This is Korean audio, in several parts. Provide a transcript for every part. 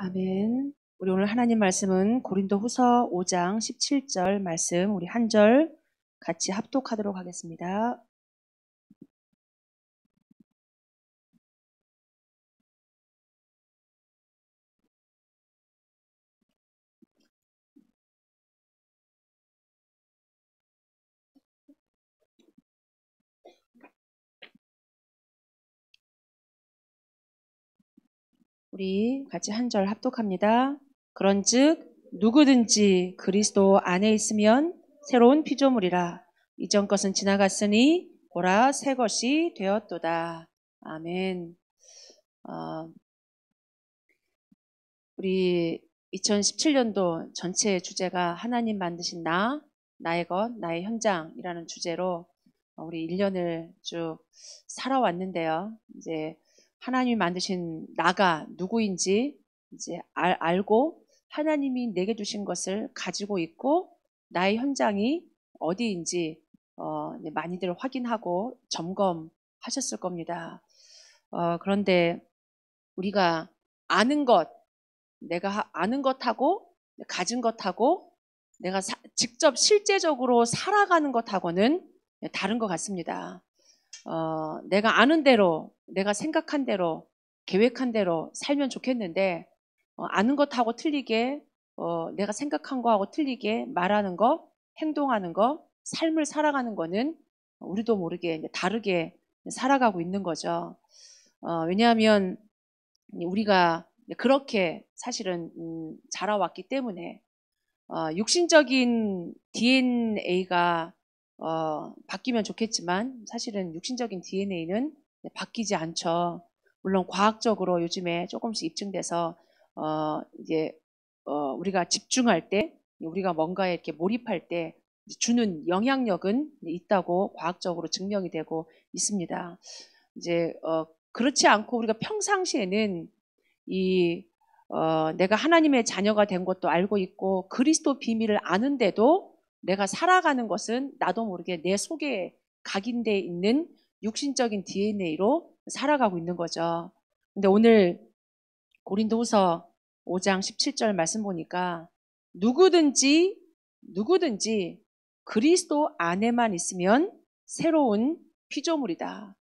아멘. 우리 오늘 하나님 말씀은 고린도후서 5장 17절 말씀 우리 한 절 같이 합독하도록 하겠습니다. 우리 같이 한 절 합독합니다. 그런즉 누구든지 그리스도 안에 있으면 새로운 피조물이라. 이전 것은 지나갔으니 보라 새 것이 되었도다. 아멘. 우리 2017년도 전체 주제가 하나님 만드신 나의 것, 나의 현장이라는 주제로 우리 1년을 쭉 살아왔는데요. 이제 하나님이 만드신 나가 누구인지 이제 알고 하나님이 내게 주신 것을 가지고 있고 나의 현장이 어디인지 많이들 확인하고 점검하셨을 겁니다. 그런데 우리가 아는 것, 내가 아는 것하고 가진 것하고 내가 직접 실제적으로 살아가는 것하고는 다른 것 같습니다. 내가 아는 대로, 내가 생각한 대로, 계획한 대로 살면 좋겠는데 아는 것하고 틀리게 내가 생각한 거하고 틀리게 말하는 거, 행동하는 거, 삶을 살아가는 거는 우리도 모르게 다르게 살아가고 있는 거죠. 왜냐하면 우리가 그렇게 사실은 자라왔기 때문에 육신적인 DNA가 바뀌면 좋겠지만 사실은 육신적인 DNA는 바뀌지 않죠. 물론 과학적으로 요즘에 조금씩 입증돼서 이제 우리가 집중할 때, 우리가 뭔가에 이렇게 몰입할 때 주는 영향력은 있다고 과학적으로 증명이 되고 있습니다. 이제 그렇지 않고 우리가 평상시에는 내가 하나님의 자녀가 된 것도 알고 있고 그리스도 비밀을 아는데도 내가 살아가는 것은 나도 모르게 내 속에 각인되어 있는 육신적인 DNA로 살아가고 있는 거죠. 근데 오늘 고린도후서 5장 17절 말씀 보니까 누구든지 그리스도 안에만 있으면 새로운 피조물이다.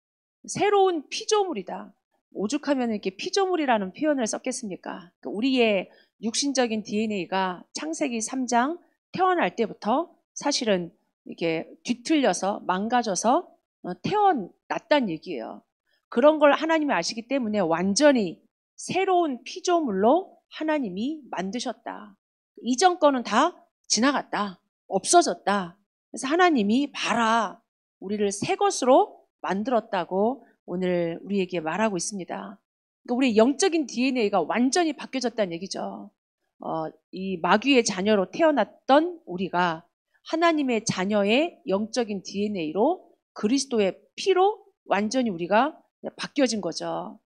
새로운 피조물이다. 오죽하면 이렇게 피조물이라는 표현을 썼겠습니까? 우리의 육신적인 DNA가 창세기 3장 태어날 때부터 사실은 이렇게 뒤틀려서 망가져서 태어났다는 얘기예요. 그런 걸 하나님이 아시기 때문에 완전히 새로운 피조물로 하나님이 만드셨다. 이전 거는 다 지나갔다. 없어졌다. 그래서 하나님이 봐라. 우리를 새 것으로 만들었다고 오늘 우리에게 말하고 있습니다. 그러니까 우리 영적인 DNA가 완전히 바뀌어졌다는 얘기죠. 이 마귀의 자녀로 태어났던 우리가 하나님의 자녀의 영적인 DNA로 그리스도의 피로 완전히 우리가 바뀌어진 거죠.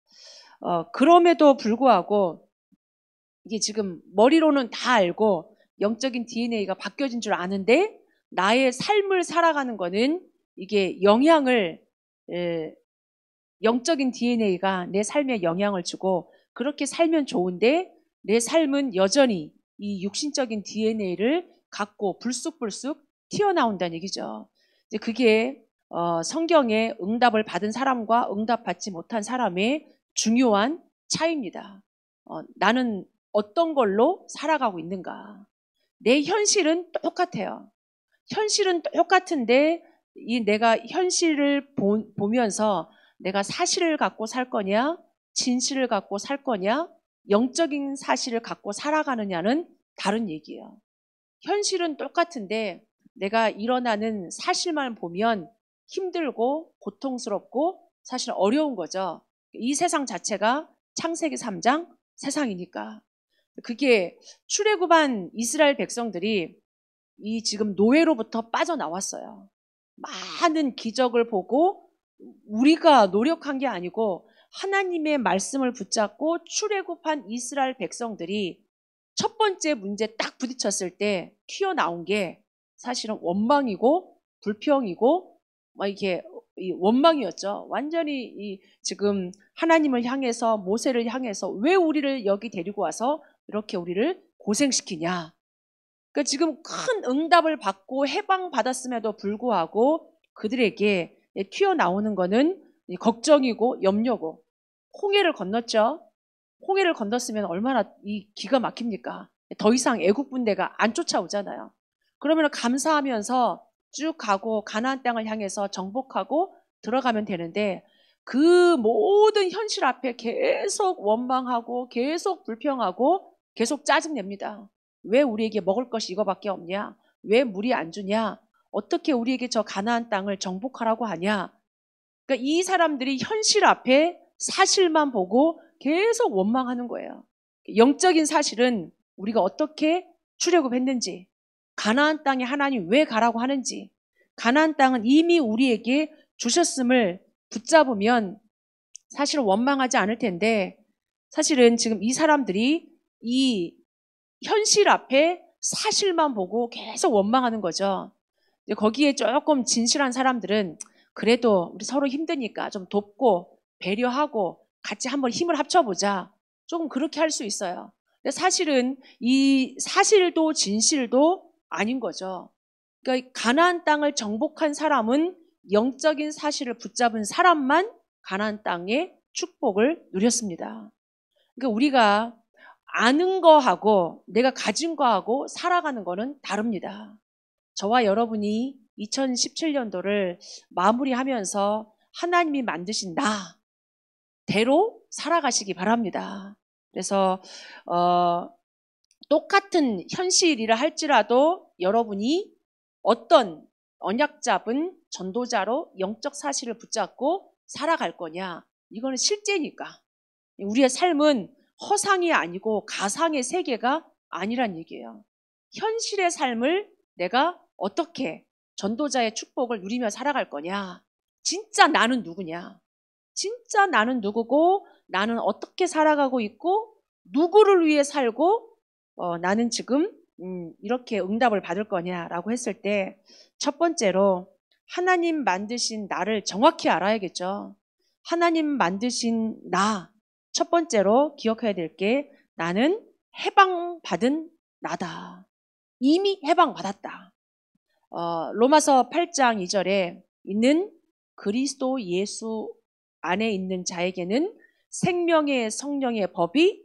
그럼에도 불구하고 이게 지금 머리로는 다 알고 영적인 DNA가 바뀌어진 줄 아는데 나의 삶을 살아가는 거는 이게 영적인 DNA가 내 삶에 영향을 주고 그렇게 살면 좋은데 내 삶은 여전히 이 육신적인 DNA를 갖고 불쑥불쑥 튀어나온다는 얘기죠. 이제 그게 성경에 응답을 받은 사람과 응답받지 못한 사람의 중요한 차이입니다. 나는 어떤 걸로 살아가고 있는가. 내 현실은 똑같아요. 현실은 똑같은데 내가 현실을 보면서 내가 사실을 갖고 살 거냐, 진실을 갖고 살 거냐, 영적인 사실을 갖고 살아가느냐는 다른 얘기예요. 현실은 똑같은데 내가 일어나는 사실만 보면 힘들고 고통스럽고 사실 어려운 거죠. 이 세상 자체가 창세기 3장 세상이니까. 그게 출애굽한 이스라엘 백성들이 이 지금 노예로부터 빠져나왔어요. 많은 기적을 보고 우리가 노력한 게 아니고 하나님의 말씀을 붙잡고 출애굽한 이스라엘 백성들이 첫 번째 문제 딱 부딪혔을 때 튀어나온 게 사실은 원망이고 불평이고 막 이렇게 이 원망이었죠. 완전히 지금 하나님을 향해서, 모세를 향해서 왜 우리를 여기 데리고 와서 이렇게 우리를 고생시키냐. 그러니까 지금 큰 응답을 받고 해방받았음에도 불구하고 그들에게 튀어나오는 거는 걱정이고 염려고. 홍해를 건넜죠. 홍해를 건넜으면 얼마나 기가 막힙니까? 더 이상 애국 군대가 안 쫓아오잖아요. 그러면 감사하면서 쭉 가고 가나안 땅을 향해서 정복하고 들어가면 되는데, 그 모든 현실 앞에 계속 원망하고 계속 불평하고 계속 짜증냅니다. 왜 우리에게 먹을 것이 이거밖에 없냐? 왜 물이 안 주냐? 어떻게 우리에게 저 가나안 땅을 정복하라고 하냐? 그러니까 이 사람들이 현실 앞에 사실만 보고 계속 원망하는 거예요. 영적인 사실은 우리가 어떻게 출애굽했는지, 가나안 땅에 하나님 왜 가라고 하는지, 가나안 땅은 이미 우리에게 주셨음을 붙잡으면 사실은 원망하지 않을 텐데, 사실은 지금 이 사람들이 이 현실 앞에 사실만 보고 계속 원망하는 거죠. 거기에 조금 진실한 사람들은 그래도 우리 서로 힘드니까 좀 돕고 배려하고 같이 한번 힘을 합쳐보자. 조금 그렇게 할 수 있어요. 근데 사실은 이 사실도 진실도 아닌 거죠. 그러니까 가나안 땅을 정복한 사람은 영적인 사실을 붙잡은 사람만 가나안 땅의 축복을 누렸습니다. 그러니까 우리가 아는 거하고 내가 가진 거하고 살아가는 거는 다릅니다. 저와 여러분이 2017년도를 마무리하면서 하나님이 만드신 나대로 살아가시기 바랍니다. 그래서 똑같은 현실이라 할지라도 여러분이 어떤 언약 잡은 전도자로 영적 사실을 붙잡고 살아갈 거냐, 이거는 실제니까. 우리의 삶은 허상이 아니고 가상의 세계가 아니란 얘기예요. 현실의 삶을 내가 어떻게 전도자의 축복을 누리며 살아갈 거냐, 진짜 나는 누구냐, 진짜 나는 누구고 나는 어떻게 살아가고 있고 누구를 위해 살고 나는 지금 이렇게 응답을 받을 거냐라고 했을 때, 첫 번째로 하나님 만드신 나를 정확히 알아야겠죠. 하나님 만드신 나, 첫 번째로 기억해야 될 게 나는 해방받은 나다. 이미 해방받았다. 로마서 8장 2절에 있는 그리스도 예수 안에 있는 자에게는 생명의 성령의 법이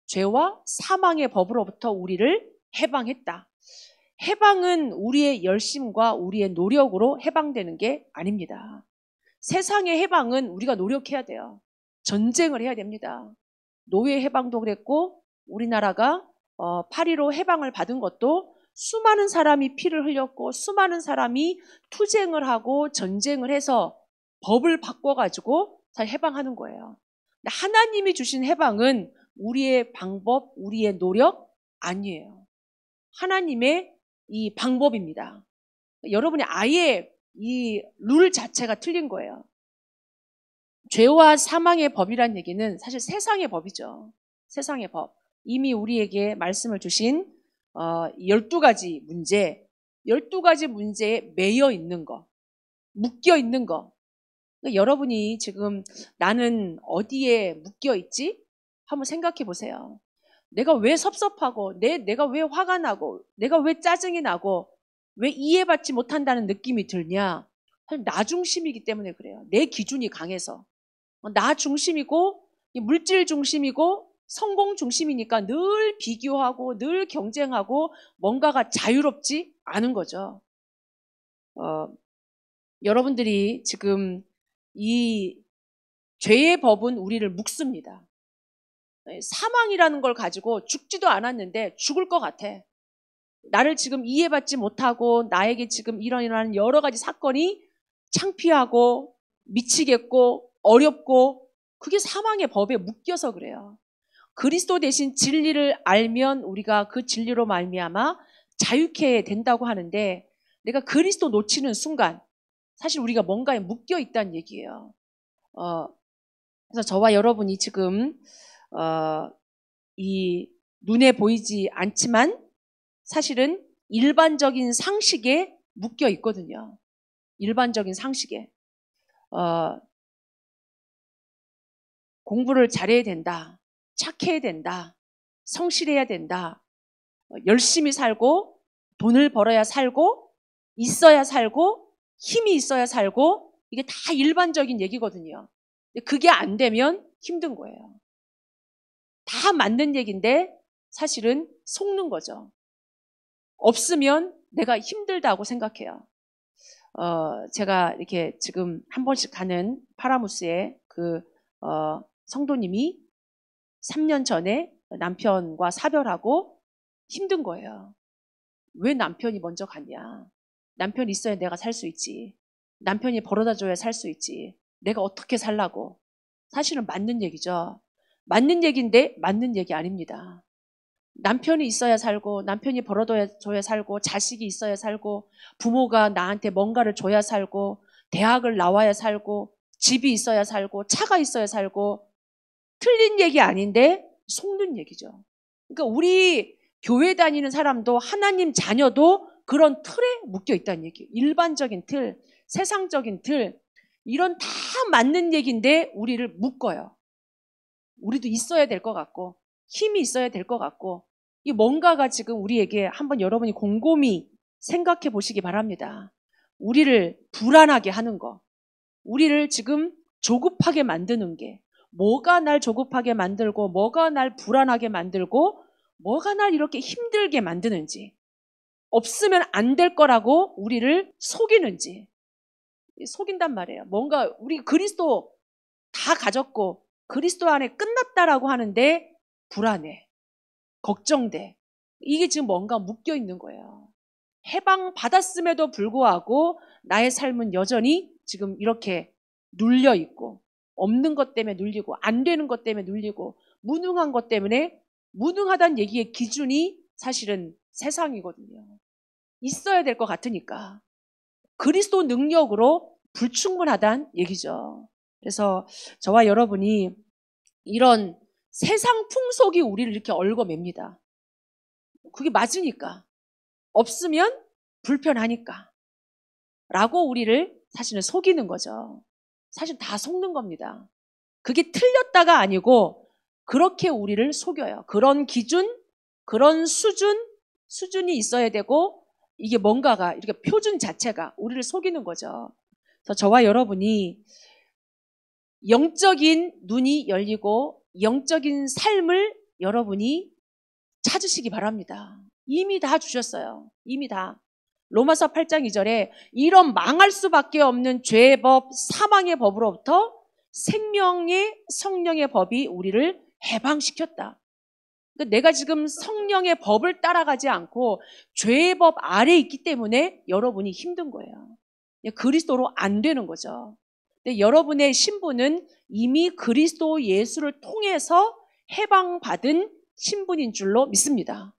죄와 사망의 법으로부터 우리를 해방했다. 해방은 우리의 열심과 우리의 노력으로 해방되는 게 아닙니다. 세상의 해방은 우리가 노력해야 돼요. 전쟁을 해야 됩니다. 노예 해방도 그랬고, 우리나라가 8.15 해방을 받은 것도 수많은 사람이 피를 흘렸고 수많은 사람이 투쟁을 하고 전쟁을 해서 법을 바꿔가지고 잘 해방하는 거예요. 하나님이 주신 해방은 우리의 방법, 우리의 노력 아니에요. 하나님의 이 방법입니다. 여러분이 아예 이 룰 자체가 틀린 거예요. 죄와 사망의 법이란 얘기는 사실 세상의 법이죠. 세상의 법. 이미 우리에게 말씀을 주신 12가지 문제, 12가지 문제에 매여 있는 거, 묶여 있는 거. 그러니까 여러분이 지금 나는 어디에 묶여 있지? 한번 생각해 보세요. 내가 왜 섭섭하고, 내가 왜 화가 나고, 내가 왜 짜증이 나고, 왜 이해받지 못한다는 느낌이 들냐? 사실 나 중심이기 때문에 그래요. 내 기준이 강해서. 나 중심이고, 물질 중심이고, 성공 중심이니까 늘 비교하고, 늘 경쟁하고, 뭔가가 자유롭지 않은 거죠. 여러분들이 지금 이 죄의 법은 우리를 묶습니다. 사망이라는 걸 가지고 죽지도 않았는데 죽을 것 같아. 나를 지금 이해받지 못하고 나에게 지금 이런 여러 가지 사건이 창피하고 미치겠고 어렵고, 그게 사망의 법에 묶여서 그래요. 그리스도 대신 진리를 알면 우리가 그 진리로 말미암아 자유케 된다고 하는데, 내가 그리스도 놓치는 순간 사실 우리가 뭔가에 묶여 있다는 얘기예요. 그래서 저와 여러분이 지금 이 눈에 보이지 않지만 사실은 일반적인 상식에 묶여 있거든요. 일반적인 상식에. 공부를 잘해야 된다. 착해야 된다. 성실해야 된다. 열심히 살고 돈을 벌어야 살고 있어야 살고 힘이 있어야 살고 이게 다 일반적인 얘기거든요. 근데 그게 안 되면 힘든 거예요. 다 맞는 얘기인데 사실은 속는 거죠. 없으면 내가 힘들다고 생각해요. 제가 이렇게 지금 한 번씩 가는 파라무스에 성도님이 3년 전에 남편과 사별하고 힘든 거예요. 왜 남편이 먼저 갔냐? 남편이 있어야 내가 살 수 있지. 남편이 벌어다 줘야 살 수 있지. 내가 어떻게 살라고. 사실은 맞는 얘기죠. 맞는 얘기인데 맞는 얘기 아닙니다. 남편이 있어야 살고 남편이 벌어줘야 살고 자식이 있어야 살고 부모가 나한테 뭔가를 줘야 살고 대학을 나와야 살고 집이 있어야 살고 차가 있어야 살고 틀린 얘기 아닌데 속는 얘기죠. 그러니까 우리 교회 다니는 사람도 하나님 자녀도 그런 틀에 묶여 있다는 얘기예요. 일반적인 틀, 세상적인 틀 이런 다 맞는 얘기인데 우리를 묶어요. 우리도 있어야 될 것 같고 힘이 있어야 될 것 같고 이 뭔가가 지금 우리에게 한번 여러분이 곰곰이 생각해 보시기 바랍니다. 우리를 불안하게 하는 거, 우리를 지금 조급하게 만드는 게 뭐가 날 조급하게 만들고 뭐가 날 불안하게 만들고 뭐가 날 이렇게 힘들게 만드는지 없으면 안 될 거라고 우리를 속이는지 속인단 말이에요. 뭔가 우리 그리스도 다 가졌고 그리스도 안에 끝났다라고 하는데 불안해, 걱정돼. 이게 지금 뭔가 묶여 있는 거예요. 해방 받았음에도 불구하고 나의 삶은 여전히 지금 이렇게 눌려 있고 없는 것 때문에 눌리고 안 되는 것 때문에 눌리고 무능한 것 때문에 무능하다는 얘기의 기준이 사실은 세상이거든요. 있어야 될 것 같으니까 그리스도 능력으로 불충분하다는 얘기죠. 그래서 저와 여러분이 이런 세상 풍속이 우리를 이렇게 얽어맵니다. 그게 맞으니까. 없으면 불편하니까. 라고 우리를 사실은 속이는 거죠. 사실 다 속는 겁니다. 그게 틀렸다가 아니고 그렇게 우리를 속여요. 그런 기준, 그런 수준이 있어야 되고 이게 뭔가가 이렇게 표준 자체가 우리를 속이는 거죠. 그래서 저와 여러분이 영적인 눈이 열리고 영적인 삶을 여러분이 찾으시기 바랍니다. 이미 다 주셨어요. 이미 다. 로마서 8장 2절에 이런 망할 수밖에 없는 죄의 법, 사망의 법으로부터 생명의 성령의 법이 우리를 해방시켰다. 그러니까 내가 지금 성령의 법을 따라가지 않고 죄의 법 아래에 있기 때문에 여러분이 힘든 거예요. 그리스도로 안 되는 거죠. 근데 여러분의 신분은 이미 그리스도 예수를 통해서 해방받은 신분인 줄로 믿습니다.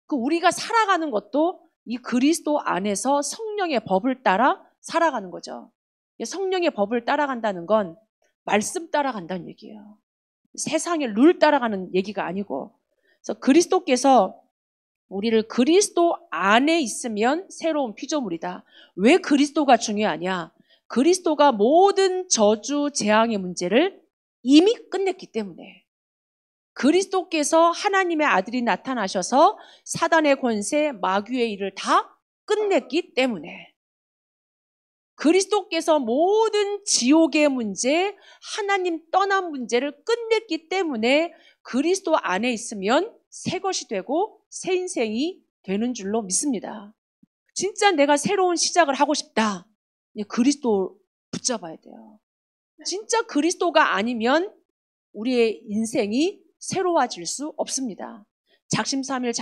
우리가 살아가는 것도 이 그리스도 안에서 성령의 법을 따라 살아가는 거죠. 성령의 법을 따라간다는 건 말씀 따라간다는 얘기예요. 세상의 룰 따라가는 얘기가 아니고. 그래서 그리스도께서 우리를 그리스도 안에 있으면 새로운 피조물이다. 왜 그리스도가 중요하냐? 그리스도가 모든 저주, 재앙의 문제를 이미 끝냈기 때문에. 그리스도께서 하나님의 아들이 나타나셔서 사단의 권세, 마귀의 일을 다 끝냈기 때문에 그리스도께서 모든 지옥의 문제, 하나님 떠난 문제를 끝냈기 때문에 그리스도 안에 있으면 새 것이 되고 새 인생이 되는 줄로 믿습니다. 진짜 내가 새로운 시작을 하고 싶다. 그리스도 붙잡아야 돼요. 진짜 그리스도가 아니면 우리의 인생이 새로워질 수 없습니다. 작심삼일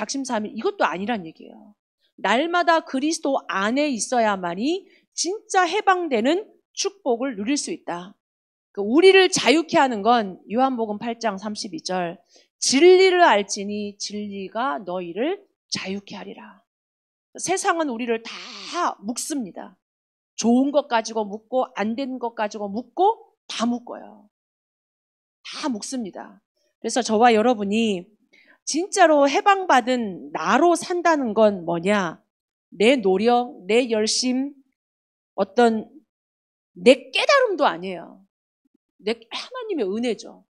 이것도 아니란 얘기예요. 날마다 그리스도 안에 있어야만이 진짜 해방되는 축복을 누릴 수 있다. 우리를 자유케 하는 건 요한복음 8장 32절 진리를 알지니 진리가 너희를 자유케 하리라. 세상은 우리를 다 묶습니다. 좋은 것 가지고 묶고 안 되는 것 가지고 묶고 다 묶어요. 다 묶습니다. 그래서 저와 여러분이 진짜로 해방받은 나로 산다는 건 뭐냐? 내 노력, 내 열심, 어떤 내 깨달음도 아니에요. 하나님의 은혜죠.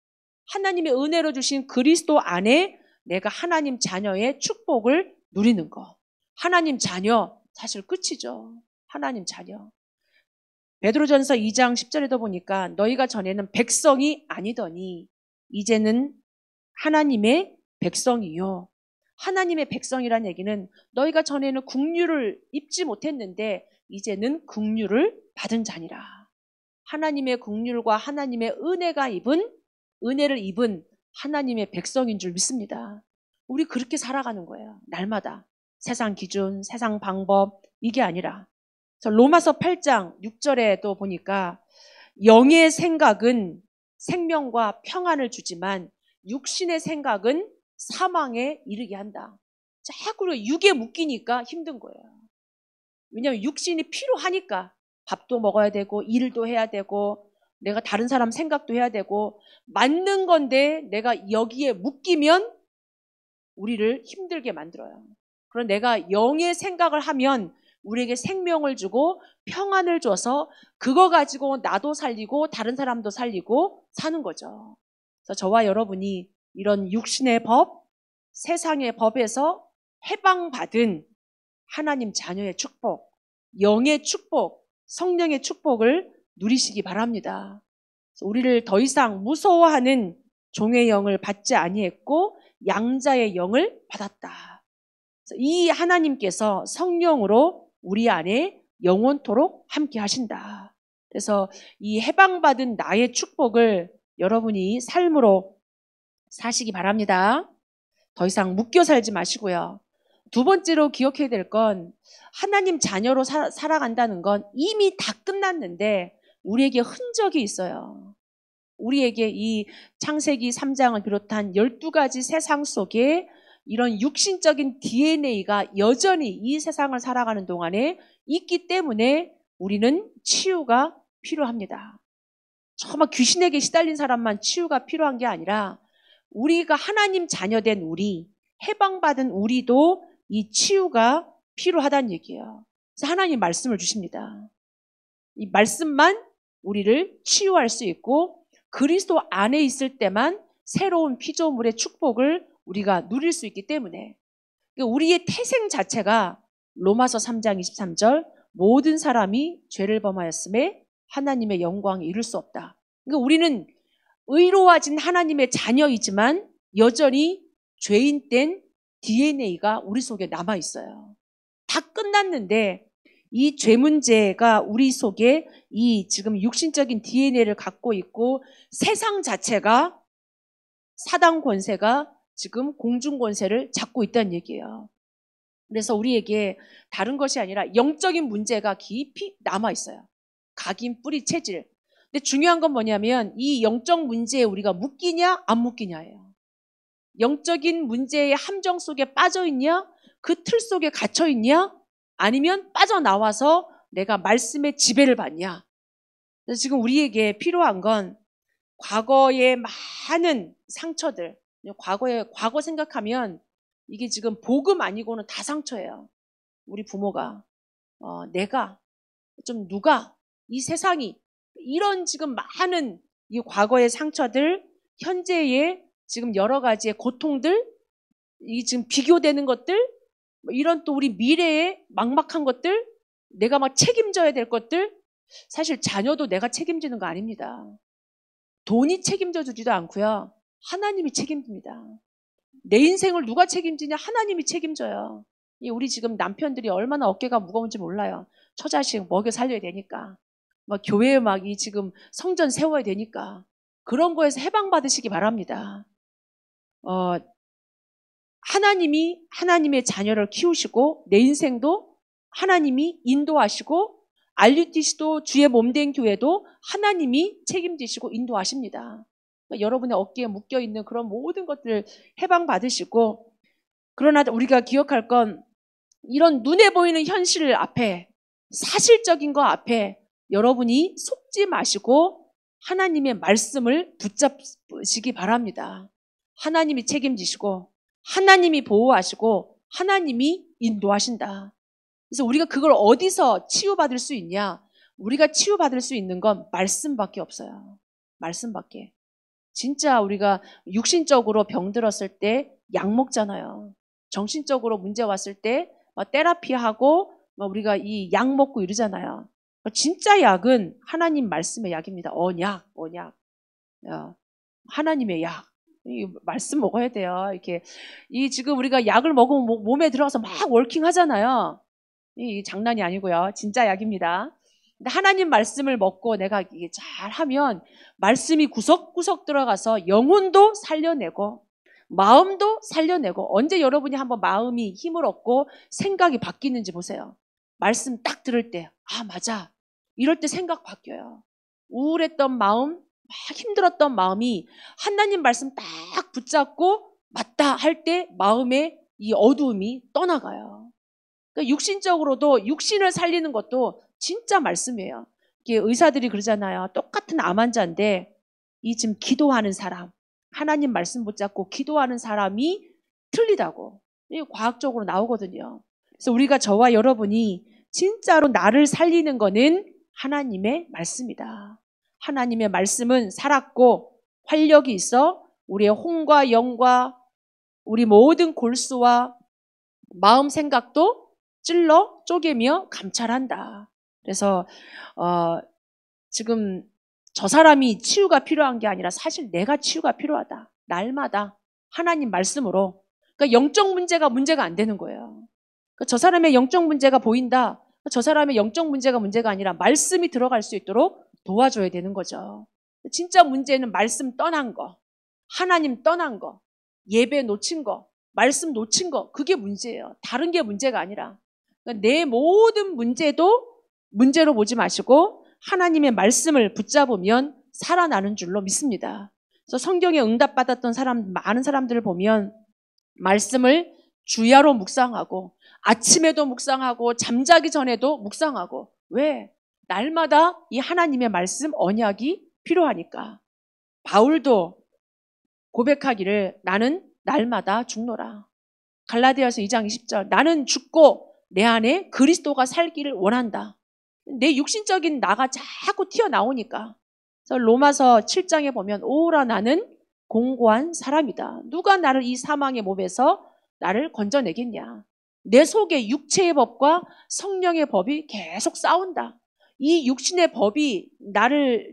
하나님의 은혜로 주신 그리스도 안에 내가 하나님 자녀의 축복을 누리는 거. 하나님 자녀, 사실 끝이죠. 하나님 자녀. 베드로전서 2장 10절에도 보니까 너희가 전에는 백성이 아니더니 이제는 하나님의 백성이요. 하나님의 백성이란 얘기는 너희가 전에는 국류를 입지 못했는데 이제는 국류를 받은 자니라. 하나님의 국률과 하나님의 은혜를 입은 하나님의 백성인 줄 믿습니다. 우리 그렇게 살아가는 거예요. 날마다. 세상 기준, 세상 방법 이게 아니라. 로마서 8장 6절에도 보니까 영의 생각은 생명과 평안을 주지만 육신의 생각은 사망에 이르게 한다. 자꾸 육에 묶이니까 힘든 거예요. 왜냐하면 육신이 필요하니까 밥도 먹어야 되고 일도 해야 되고 내가 다른 사람 생각도 해야 되고 맞는 건데 내가 여기에 묶이면 우리를 힘들게 만들어요. 그럼 내가 영의 생각을 하면 우리에게 생명을 주고 평안을 줘서 그거 가지고 나도 살리고 다른 사람도 살리고 사는 거죠. 그래서 저와 여러분이 이런 육신의 법, 세상의 법에서 해방받은 하나님 자녀의 축복, 영의 축복, 성령의 축복을 누리시기 바랍니다. 우리를 더 이상 무서워하는 종의 영을 받지 아니했고 양자의 영을 받았다. 이 하나님께서 성령으로 우리 안에 영원토록 함께 하신다. 그래서 이 해방받은 나의 축복을 여러분이 삶으로 사시기 바랍니다. 더 이상 묶여 살지 마시고요. 두 번째로 기억해야 될 건 하나님 자녀로 살아간다는 건 이미 다 끝났는데 우리에게 흔적이 있어요. 우리에게 이 창세기 3장을 비롯한 12가지 세상 속에 이런 육신적인 DNA가 여전히 이 세상을 살아가는 동안에 있기 때문에 우리는 치유가 필요합니다. 정말 귀신에게 시달린 사람만 치유가 필요한 게 아니라 우리가 하나님 자녀된 우리, 해방받은 우리도 이 치유가 필요하다는 얘기예요. 그래서 하나님 말씀을 주십니다. 이 말씀만 우리를 치유할 수 있고 그리스도 안에 있을 때만 새로운 피조물의 축복을 우리가 누릴 수 있기 때문에 우리의 태생 자체가 로마서 3장 23절 모든 사람이 죄를 범하였음에 하나님의 영광에 이를 수 없다. 그러니까 우리는 의로워진 하나님의 자녀이지만 여전히 죄인된 DNA가 우리 속에 남아있어요. 다 끝났는데 이 죄 문제가 우리 속에 이 지금 육신적인 DNA를 갖고 있고 세상 자체가 사단 권세가 지금 공중 권세를 잡고 있다는 얘기예요. 그래서 우리에게 다른 것이 아니라 영적인 문제가 깊이 남아있어요. 각인, 뿌리, 체질. 근데 중요한 건 뭐냐면 이 영적 문제에 우리가 묶이냐 안 묶이냐예요. 영적인 문제의 함정 속에 빠져있냐 그 틀 속에 갇혀있냐 아니면 빠져나와서 내가 말씀의 지배를 받냐. 그래서 지금 우리에게 필요한 건 과거의 많은 상처들, 과거 생각하면 이게 지금 복음 아니고는 다 상처예요. 우리 부모가, 내가, 좀 누가, 이 세상이 이런 지금 많은 이 과거의 상처들, 현재의 지금 여러 가지의 고통들, 이 지금 비교되는 것들, 이런 또 우리 미래의 막막한 것들, 내가 막 책임져야 될 것들, 사실 자녀도 내가 책임지는 거 아닙니다. 돈이 책임져 주지도 않고요. 하나님이 책임집니다. 내 인생을 누가 책임지냐? 하나님이 책임져요. 우리 지금 남편들이 얼마나 어깨가 무거운지 몰라요. 처자식 먹여 살려야 되니까. 막 교회에 막 이 지금 성전 세워야 되니까. 그런 거에서 해방받으시기 바랍니다. 하나님이 하나님의 자녀를 키우시고 내 인생도 하나님이 인도하시고 RUTC도 주의 몸된 교회도 하나님이 책임지시고 인도하십니다. 그러니까 여러분의 어깨에 묶여있는 그런 모든 것들을 해방받으시고 그러나 우리가 기억할 건 이런 눈에 보이는 현실 앞에 사실적인 거 앞에 여러분이 속지 마시고 하나님의 말씀을 붙잡으시기 바랍니다. 하나님이 책임지시고 하나님이 보호하시고 하나님이 인도하신다. 그래서 우리가 그걸 어디서 치유받을 수 있냐? 우리가 치유받을 수 있는 건 말씀밖에 없어요. 말씀밖에. 진짜 우리가 육신적으로 병들었을 때 약 먹잖아요. 정신적으로 문제 왔을 때 테라피하고 우리가 이 약 먹고 이러잖아요. 진짜 약은 하나님 말씀의 약입니다. 언약. 하나님의 약. 이 말씀 먹어야 돼요. 이렇게 이 지금 우리가 약을 먹으면 몸에 들어가서 막 월킹 하잖아요. 이 장난이 아니고요. 진짜 약입니다. 근데 하나님 말씀을 먹고 내가 이게 잘 하면 말씀이 구석구석 들어가서 영혼도 살려내고 마음도 살려내고, 언제 여러분이 한번 마음이 힘을 얻고 생각이 바뀌는지 보세요. 말씀 딱 들을 때, 아, 맞아. 이럴 때 생각 바뀌어요. 우울했던 마음, 막 힘들었던 마음이 하나님 말씀 딱 붙잡고 맞다 할 때 마음의 이 어두움이 떠나가요. 그러니까 육신적으로도 육신을 살리는 것도 진짜 말씀이에요. 이게 의사들이 그러잖아요. 똑같은 암 환자인데 이 지금 기도하는 사람, 하나님 말씀 붙잡고 기도하는 사람이 틀리다고. 이게 과학적으로 나오거든요. 그래서 우리가 저와 여러분이 진짜로 나를 살리는 거는 하나님의 말씀이다. 하나님의 말씀은 살았고 활력이 있어 우리의 혼과 영과 우리 모든 골수와 마음 생각도 찔러 쪼개며 감찰한다. 그래서 지금 저 사람이 치유가 필요한 게 아니라 사실 내가 치유가 필요하다. 날마다 하나님 말씀으로. 그러니까 영적 문제가 안 되는 거예요. 그러니까 저 사람의 영적 문제가 보인다. 저 사람의 영적 문제가 아니라 말씀이 들어갈 수 있도록 도와줘야 되는 거죠. 진짜 문제는 말씀 떠난 거, 하나님 떠난 거, 예배 놓친 거, 말씀 놓친 거, 그게 문제예요. 다른 게 문제가 아니라. 그러니까 내 모든 문제도 문제로 보지 마시고 하나님의 말씀을 붙잡으면 살아나는 줄로 믿습니다. 그래서 성경에 응답받았던 많은 사람들을 보면 말씀을 주야로 묵상하고 아침에도 묵상하고 잠자기 전에도 묵상하고. 왜? 날마다 이 하나님의 말씀 언약이 필요하니까. 바울도 고백하기를 나는 날마다 죽노라. 갈라디아서 2장 20절 나는 죽고 내 안에 그리스도가 살기를 원한다. 내 육신적인 나가 자꾸 튀어나오니까. 그래서 로마서 7장에 보면 오라 나는 공고한 사람이다. 누가 나를 이 사망의 몸에서 나를 건져내겠냐. 내 속에 육체의 법과 성령의 법이 계속 싸운다. 이 육신의 법이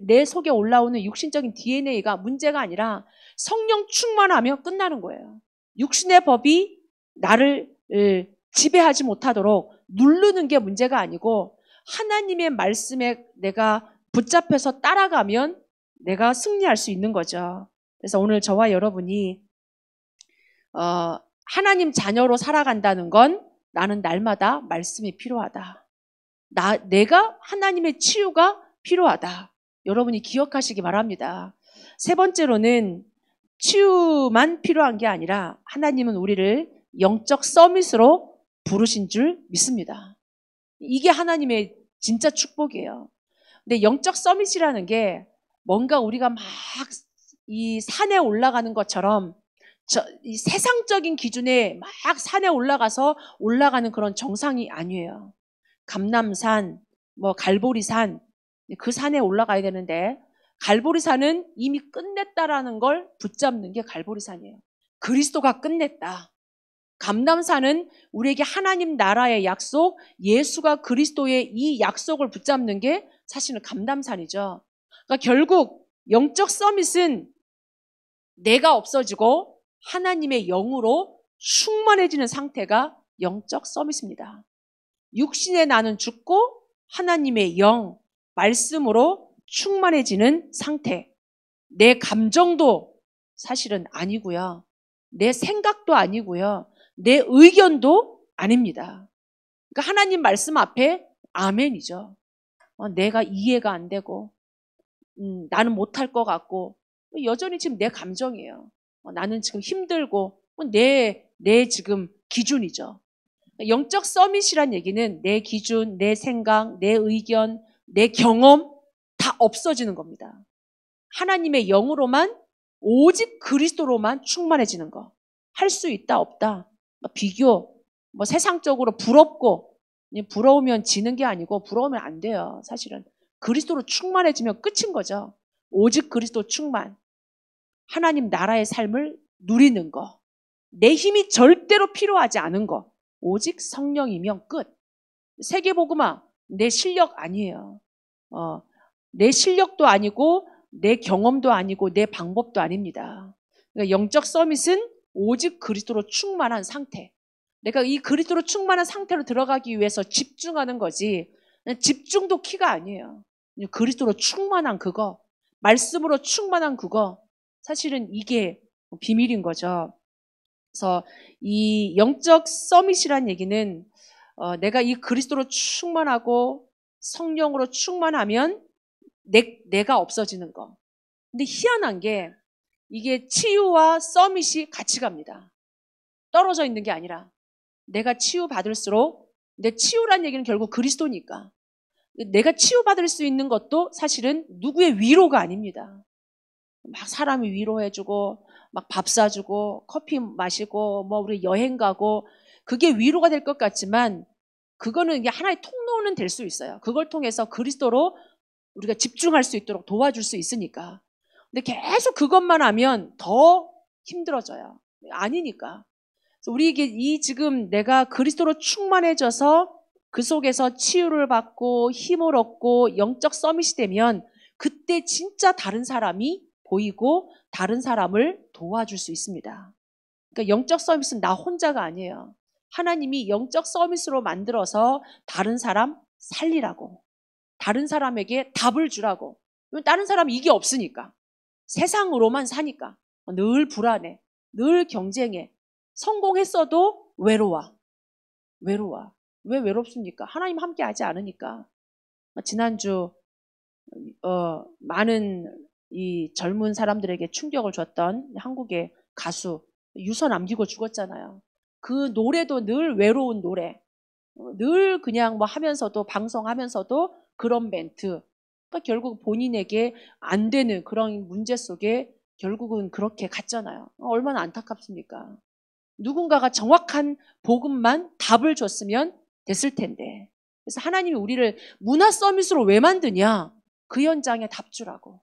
내 속에 올라오는 육신적인 DNA가 문제가 아니라 성령 충만하면 끝나는 거예요. 육신의 법이 나를 지배하지 못하도록 누르는 게 문제가 아니고 하나님의 말씀에 내가 붙잡혀서 따라가면 내가 승리할 수 있는 거죠. 그래서 오늘 저와 여러분이 하나님 자녀로 살아간다는 건 나는 날마다 말씀이 필요하다. 내가 하나님의 치유가 필요하다. 여러분이 기억하시기 바랍니다. 세 번째로는 치유만 필요한 게 아니라 하나님은 우리를 영적 서밋으로 부르신 줄 믿습니다. 이게 하나님의 진짜 축복이에요. 근데 영적 서밋이라는 게 뭔가 우리가 막 이 산에 올라가는 것처럼 이 세상적인 기준에 막 산에 올라가는 그런 정상이 아니에요. 감람산, 갈보리산, 그 산에 올라가야 되는데 갈보리산은 이미 끝냈다라는 걸 붙잡는 게 갈보리산이에요. 그리스도가 끝냈다. 감람산은 우리에게 하나님 나라의 약속, 예수가 그리스도의 이 약속을 붙잡는 게 사실은 감람산이죠. 그러니까 결국 영적 서밋은 내가 없어지고 하나님의 영으로 충만해지는 상태가 영적 서밋입니다. 육신의 나는 죽고 하나님의 영, 말씀으로 충만해지는 상태. 내 감정도 사실은 아니고요. 내 생각도 아니고요. 내 의견도 아닙니다. 그러니까 하나님 말씀 앞에 아멘이죠. 내가 이해가 안 되고 나는 못할 것 같고 여전히 지금 내 감정이에요. 나는 지금 힘들고 내 지금 기준이죠. 영적 서밋이란 얘기는 내 기준, 내 생각, 내 의견, 내 경험 다 없어지는 겁니다. 하나님의 영으로만 오직 그리스도로만 충만해지는 거. 할 수 있다 없다. 비교, 세상적으로 부럽고 부러우면 지는 게 아니고 부러우면 안 돼요. 사실은 그리스도로 충만해지면 끝인 거죠. 오직 그리스도 충만. 하나님 나라의 삶을 누리는 거. 내 힘이 절대로 필요하지 않은 거. 오직 성령이면 끝. 세계복음화 내 실력 아니에요. 내 실력도 아니고 내 경험도 아니고 내 방법도 아닙니다. 그러니까 영적 서밋은 오직 그리스도로 충만한 상태. 내가 이 그리스도로 충만한 상태로 들어가기 위해서 집중하는 거지. 집중도 키가 아니에요. 그리스도로 충만한 그거, 말씀으로 충만한 그거. 사실은 이게 비밀인 거죠. 그래서 이 영적 서밋이란 얘기는 내가 이 그리스도로 충만하고 성령으로 충만하면 내가 없어지는 거. 근데 희한한 게 이게 치유와 서밋이 같이 갑니다. 떨어져 있는 게 아니라 내가 치유받을수록 내 치유란 얘기는 결국 그리스도니까 내가 치유받을 수 있는 것도 사실은 누구의 위로가 아닙니다. 막 사람이 위로해주고 막 밥 사주고 커피 마시고 뭐 우리 여행 가고 그게 위로가 될 것 같지만 그거는 이게 하나의 통로는 될 수 있어요. 그걸 통해서 그리스도로 우리가 집중할 수 있도록 도와줄 수 있으니까. 근데 계속 그것만 하면 더 힘들어져요. 아니니까. 우리에게 이 지금 내가 그리스도로 충만해져서 그 속에서 치유를 받고 힘을 얻고 영적 서밋이 되면 그때 진짜 다른 사람이 보이고 다른 사람을 도와줄 수 있습니다. 그러니까 영적 서밋은 나 혼자가 아니에요. 하나님이 영적 서밋으로 만들어서 다른 사람 살리라고. 다른 사람에게 답을 주라고. 다른 사람이 이게 없으니까. 세상으로만 사니까. 늘 불안해. 늘 경쟁해. 성공했어도 외로워. 왜 외롭습니까? 하나님 함께 하지 않으니까. 지난주 많은 이 젊은 사람들에게 충격을 줬던 한국의 가수 유서 남기고 죽었잖아요. 그 노래도 늘 외로운 노래. 늘 그냥 뭐 하면서도 방송하면서도 그런 멘트. 그러니까 결국 본인에게 안 되는 그런 문제 속에 결국은 그렇게 갔잖아요. 얼마나 안타깝습니까? 누군가가 정확한 복음만 답을 줬으면 됐을 텐데. 그래서 하나님이 우리를 문화 서밋으로 왜 만드냐? 그 현장에 답 주라고.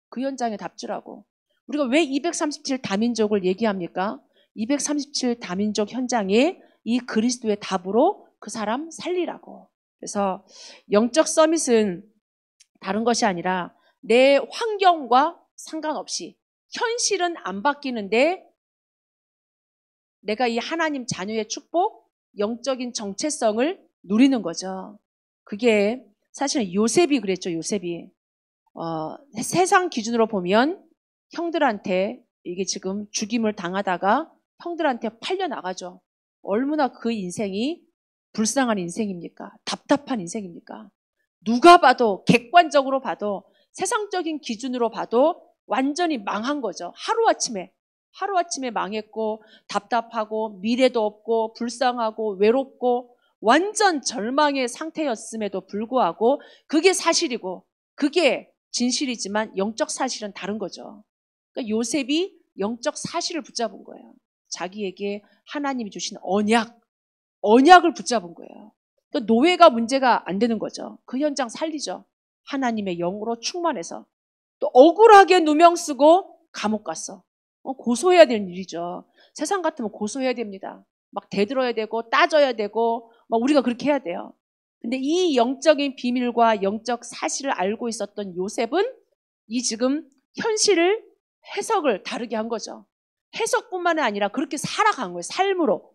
그 현장에 답 주라고. 우리가 왜 237 다민족을 얘기합니까? 237 다민족 현장에 이 그리스도의 답으로 그 사람 살리라고. 그래서 영적 서밋은 다른 것이 아니라 내 환경과 상관없이 현실은 안 바뀌는데 내가 이 하나님 자녀의 축복, 영적인 정체성을 누리는 거죠. 그게 사실은 요셉이 그랬죠. 요셉이. 세상 기준으로 보면 형들한테 이게 지금 죽임을 당하다가 형들한테 팔려나가죠. 얼마나 그 인생이 불쌍한 인생입니까? 답답한 인생입니까? 누가 봐도 객관적으로 봐도 세상적인 기준으로 봐도 완전히 망한 거죠. 하루아침에 망했고 답답하고 미래도 없고 불쌍하고 외롭고 완전 절망의 상태였음에도 불구하고 그게 사실이고 그게 진실이지만 영적 사실은 다른 거죠. 그러니까 요셉이 영적 사실을 붙잡은 거예요. 자기에게 하나님이 주신 언약을 붙잡은 거예요. 그러니까 노예가 문제가 안 되는 거죠. 그 현장 살리죠. 하나님의 영으로 충만해서. 또 억울하게 누명 쓰고 감옥 갔어. 고소해야 되는 일이죠. 세상 같으면 고소해야 됩니다. 막 대들어야 되고 따져야 되고 막 우리가 그렇게 해야 돼요. 근데 이 영적인 비밀과 영적 사실을 알고 있었던 요셉은 이 지금 현실을 해석을 다르게 한 거죠. 해석뿐만 아니라 그렇게 살아간 거예요. 삶으로.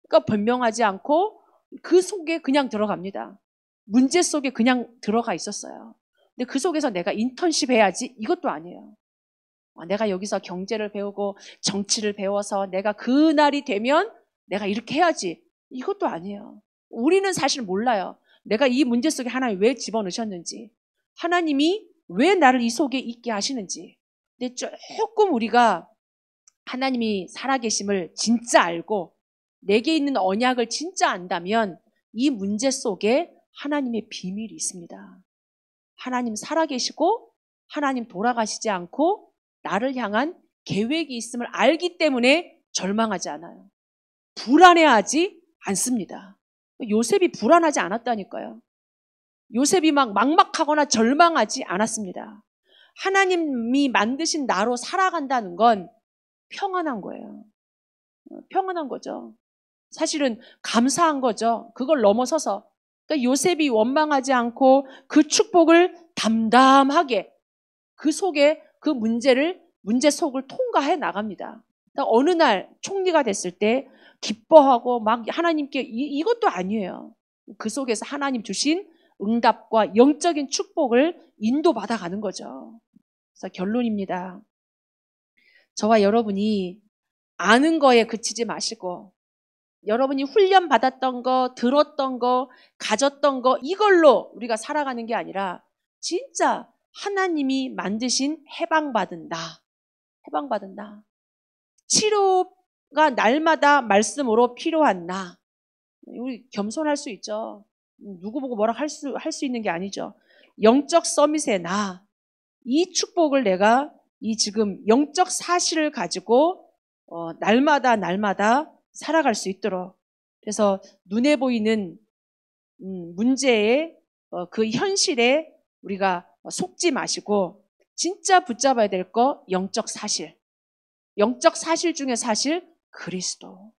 그러니까 변명하지 않고 그 속에 그냥 들어갑니다. 문제 속에 그냥 들어가 있었어요. 근데 그 속에서 내가 인턴십 해야지 이것도 아니에요. 내가 여기서 경제를 배우고 정치를 배워서 내가 그날이 되면 내가 이렇게 해야지 이것도 아니에요. 우리는 사실 몰라요. 내가 이 문제 속에 하나님 왜 집어넣으셨는지, 하나님이 왜 나를 이 속에 있게 하시는지. 근데 조금 우리가 하나님이 살아계심을 진짜 알고 내게 있는 언약을 진짜 안다면 이 문제 속에 하나님의 비밀이 있습니다. 하나님 살아계시고 하나님 돌아가시지 않고 나를 향한 계획이 있음을 알기 때문에 절망하지 않아요. 불안해하지 않습니다. 요셉이 불안하지 않았다니까요. 요셉이 막 막막하거나 절망하지 않았습니다. 하나님이 만드신 나로 살아간다는 건 평안한 거예요. 평안한 거죠. 사실은 감사한 거죠. 그걸 넘어서서. 그러니까 요셉이 원망하지 않고 그 축복을 담담하게 그 속에 그 문제 속을 통과해 나갑니다. 그러니까 어느 날 총리가 됐을 때 기뻐하고 막 하나님께 이것도 아니에요. 그 속에서 하나님 주신 응답과 영적인 축복을 인도받아 가는 거죠. 그래서 결론입니다. 저와 여러분이 아는 거에 그치지 마시고 여러분이 훈련 받았던 거, 들었던 거, 가졌던 거 이걸로 우리가 살아가는 게 아니라 진짜 하나님이 만드신 해방받은 나, 해방받은 나. 치료가 날마다 말씀으로 필요한 나. 우리 겸손할 수 있죠. 누구 보고 뭐라 할 수 있는 게 아니죠. 영적 서밋의 나. 이 축복을 내가 이 지금 영적 사실을 가지고 날마다 살아갈 수 있도록. 그래서 눈에 보이는 문제의 그 현실에 우리가 속지 마시고 진짜 붙잡아야 될 거 영적 사실. 영적 사실 중에 사실 그리스도.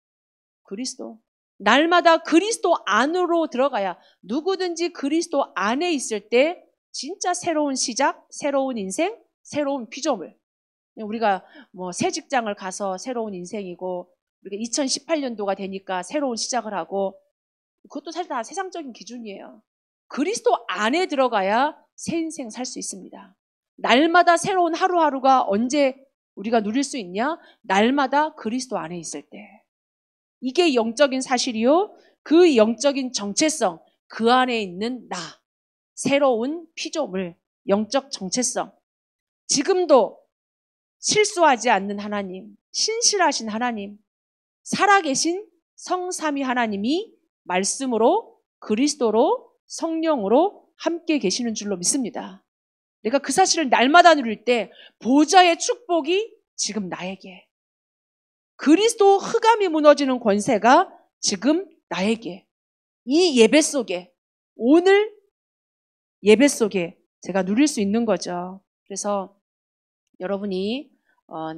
날마다 그리스도 안으로 들어가야 누구든지 그리스도 안에 있을 때 진짜 새로운 시작, 새로운 인생, 새로운 피조물. 우리가 뭐 새 직장을 가서 새로운 인생이고 우리가 2018년도가 되니까 새로운 시작을 하고 그것도 사실 다 세상적인 기준이에요. 그리스도 안에 들어가야 새 인생 살 수 있습니다. 날마다 새로운 하루하루가 언제 우리가 누릴 수 있냐? 날마다 그리스도 안에 있을 때. 이게 영적인 사실이요. 그 영적인 정체성, 그 안에 있는 나. 새로운 피조물, 영적 정체성. 지금도 실수하지 않는 하나님, 신실하신 하나님, 살아계신 성삼위 하나님이 말씀으로, 그리스도로, 성령으로 함께 계시는 줄로 믿습니다. 내가 그 사실을 날마다 누릴 때 보좌의 축복이 지금 나에게, 그리스도 흑암이 무너지는 권세가 지금 나에게, 이 예배 속에, 오늘 예배 속에 제가 누릴 수 있는 거죠. 그래서 여러분이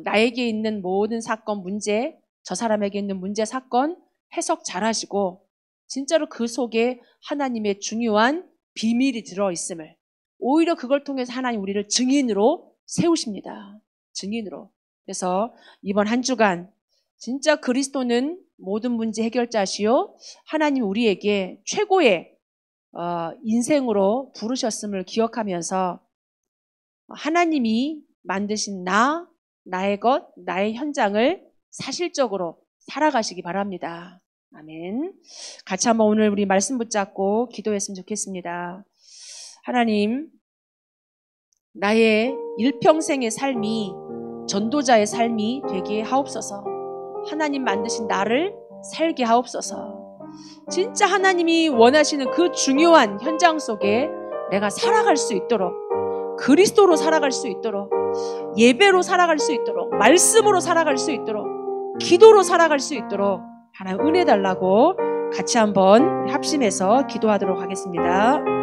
나에게 있는 모든 사건, 문제, 저 사람에게 있는 문제, 사건 해석 잘 하시고 진짜로 그 속에 하나님의 중요한 비밀이 들어있음을, 오히려 그걸 통해서 하나님 우리를 증인으로 세우십니다. 증인으로. 그래서 이번 한 주간 진짜 그리스도는 모든 문제 해결자시요 하나님 우리에게 최고의 인생으로 부르셨음을 기억하면서 하나님이 만드신 나의 것, 나의 현장을 사실적으로 살아가시기 바랍니다. 아멘. 같이 한번 오늘 우리 말씀 붙잡고 기도했으면 좋겠습니다. 하나님, 나의 일평생의 삶이 전도자의 삶이 되게 하옵소서. 하나님 만드신 나를 살게 하옵소서. 진짜 하나님이 원하시는 그 중요한 현장 속에 내가 살아갈 수 있도록, 그리스도로 살아갈 수 있도록, 예배로 살아갈 수 있도록, 말씀으로 살아갈 수 있도록, 기도로 살아갈 수 있도록 하나님 은혜 달라고 같이 한번 합심해서 기도하도록 하겠습니다.